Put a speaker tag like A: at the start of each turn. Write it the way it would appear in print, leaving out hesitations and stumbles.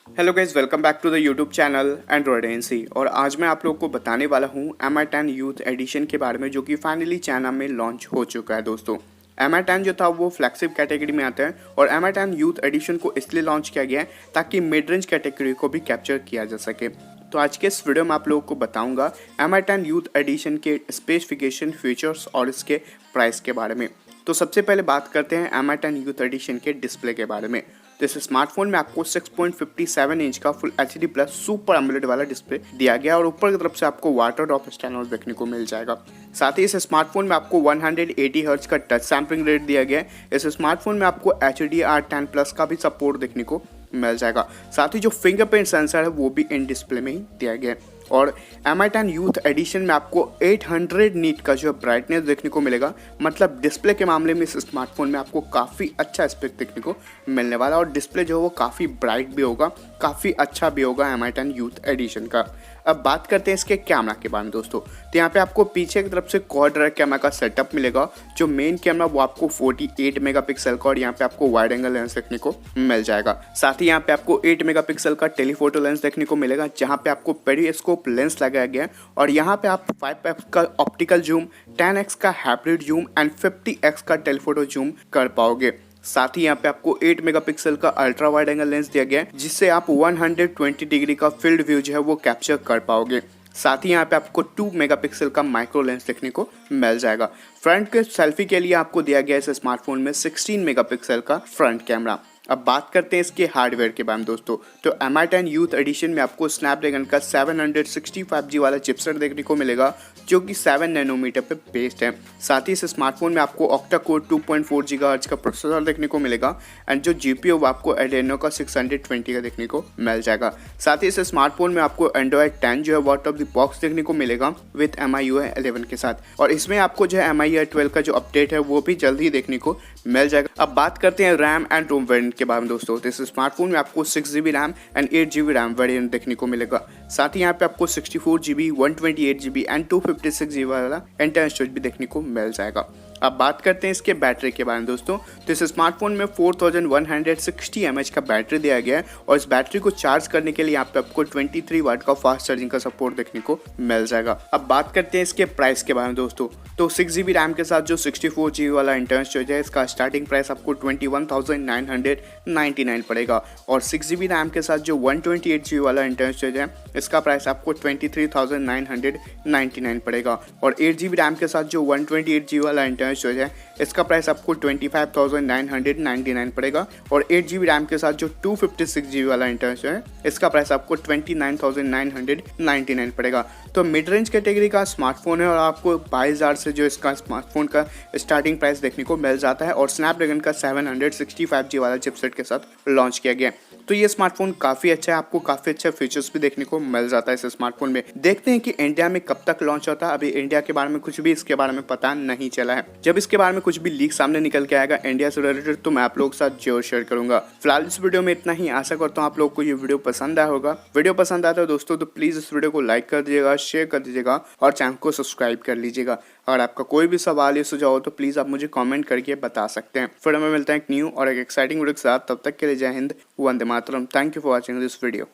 A: Hello guys, welcome back to the YouTube channel Android NC. और आज मैं आप लोगों को बताने वाला हूँ MI10 यूथ एडिशन के बारे में, जो कि फाइनली चाइना में लॉन्च हो चुका है। दोस्तों, MI10 जो था वो फ्लैगशिप कैटेगरी में आता है और MI10 यूथ एडिशन को इसलिए लॉन्च किया गया है ताकि मिड रेंज कैटेगरी को भी कैप्चर किया जा सके। तो आज के इस वीडियो में आप लोगों को बताऊंगा MI10 यूथ एडिशन के स्पेसिफिकेशन, फीचर्स और इसके प्राइस के बारे में। तो सबसे पहले बात करते हैं MI10 यूथ एडिशन के डिस्प्ले के बारे में। तो इस स्मार्टफोन में आपको 6.57 इंच का full HD plus super AMOLED वाला डिस्प्ले दिया गया और ऊपर की तरफ से आपको वाटर ड्रॉप स्टाइल देखने को मिल जाएगा। साथ ही इस स्मार्टफोन में आपको 180 हर्ट्ज का टच सैंपलिंग रेट दिया गया है। इस स्मार्टफोन में आपको HDR10 प्लस का भी सपोर्ट देखने को मिल जाएगा। साथ ही जो फिंगरप्रिंट सेंसर है वो भी इन डिस्प्ले में ही दिया गया है। और MI10 यूथ एडिशन में आपको 800 नीट का जो ब्राइटनेस देखने को मिलेगा। मतलब डिस्प्ले के मामले में इस स्मार्टफोन में आपको काफ़ी अच्छा एस्पेक्ट देखने को मिलने वाला और डिस्प्ले जो है वो काफ़ी ब्राइट भी होगा, काफ़ी अच्छा भी होगा MI10 यूथ एडिशन का। अब बात करते हैं इसके कैमरा के बारे में दोस्तों। तो यहाँ पे आपको पीछे की तरफ से क्वाड रेयर कैमरा का सेटअप मिलेगा। जो मेन कैमरा वो आपको 48 मेगापिक्सल का और यहाँ पे आपको वाइड एंगल लेंस देखने को मिल जाएगा। साथ ही यहाँ पे आपको 8 मेगापिक्सल का टेलीफोटो लेंस देखने को मिलेगा, जहाँ पे आपको पेरिस्कोप लेंस लगाया गया है। और यहाँ पे आप 5x का ऑप्टिकल जूम, 10x का हाइब्रिड जूम एंड 50x का टेलीफोटो जूम कर पाओगे। साथ ही यहाँ पे आपको 8 मेगापिक्सल का अल्ट्रा वाइड एंगल लेंस दिया गया है, जिससे आप 120 डिग्री का फील्ड व्यू जो है वो कैप्चर कर पाओगे। साथ ही यहाँ पे आपको 2 मेगापिक्सल का माइक्रो लेंस देखने को मिल जाएगा। फ्रंट के सेल्फी के लिए आपको दिया गया है इस स्मार्टफोन में 16 मेगापिक्सल का फ्रंट कैमरा। अब बात करते हैं इसके हार्डवेयर के बारे में दोस्तों। तो MI10 यूथ एडिशन में आपको स्नैपड्रैगन का 765G वाला चिपसेट देखने को मिलेगा, जो कि 7 नैनोमीटर पे बेस्ड है। साथ ही इस स्मार्टफोन में आपको ऑक्टा कोर 2.4 GHz का प्रोसेसर देखने को मिलेगा एंड जो GPU वो आपको एडेनो का 620 का देखने को मिल जाएगा। साथ ही इस स्मार्टफोन में आपको एंड्रॉयड 10 जो है आउट ऑफ द बॉक्स देखने को मिलेगा विद MIUI 11 के साथ। और इसमें आपको जो है MIUI 12 का जो अपडेट है वो भी जल्द ही देखने को मिल जाएगा। अब बात करते हैं रैम एंड रोम वेरिएंट के बारे में दोस्तों। तो इस स्मार्टफोन में आपको 6GB RAM and 8GB RAM variant देखने को मिलेगा। साथ ही यहाँ पे आपको 64GB, 128GB एंड 256GB वाला इंटरनल स्टोरेज भी देखने को मिल जाएगा। अब बात करते हैं इसके बैटरी के बारे में दोस्तों। तो इस स्मार्टफोन में 4160 mAh का बैटरी दिया गया है और इस बैटरी को चार्ज करने के लिए यहाँ पे आपको 23 वाट का फास्ट चार्जिंग का सपोर्ट देखने को मिल जाएगा। अब बात करते हैं इसके प्राइस के बारे में दोस्तों। तो 6GB रैम के साथ जो 64GB वाला इंटरनल स्टोरेज है, इसका स्टार्टिंग प्राइस आपको 21,999 पड़ेगा। और 6GB रैम के साथ जो 128GB वाला इंटरनल स्टोरेज है, इसका प्राइस आपको 23,999 पड़ेगा। और 8GB रैम के साथ जो 128GB वाला इंटरनल स्टोरेज है, इसका प्राइस आपको 25,999 पड़ेगा। और 8GB रैम के साथ जो 256GB वाला इंटरनल स्टोरेज है, इसका प्राइस आपको 29,999 पड़ेगा। तो मिड रेंज कैटेगरी का स्मार्टफोन है और आपको 22,000 से जो इसका स्मार्टफोन का स्टार्टिंग प्राइस देखने को मिल जाता है। और स्नैपड्रैगन का 765G वाला चिपसेट के साथ लॉन्च किया गया। तो ये स्मार्टफोन काफ़ी अच्छा है, आपको काफ़ी अच्छा फीचर्स भी देखने को मिल जाता है इस स्मार्टफोन में। देखते हैं कि इंडिया में कब तक लॉन्च होता है। अभी इंडिया के बारे में कुछ भी इसके बारे में पता नहीं चला है। जब इसके बारे में कुछ भी लीक सामने निकल के आएगा इंडिया से रिलेटेड, तो मैं आप लोगों के साथ जरूर शेयर करूंगा। फिलहाल इस वीडियो में इतना ही। आशा करता हूँ आप लोग को ये वीडियो पसंद आया होगा। वीडियो पसंद आता है दोस्तों तो प्लीज़ इस वीडियो को लाइक कर दीजिएगा, शेयर कर दीजिएगा और चैनल को सब्सक्राइब कर लीजिएगा। अगर आपका कोई भी सवाल या सुझाव हो तो प्लीज़ आप मुझे कमेंट करके बता सकते हैं। फिर हमें मिलता है एक न्यू और एक एक्साइटिंग वीडियो के साथ। तब तक के लिए जय हिंद, वंदे मातरम। Thank you for watching this video.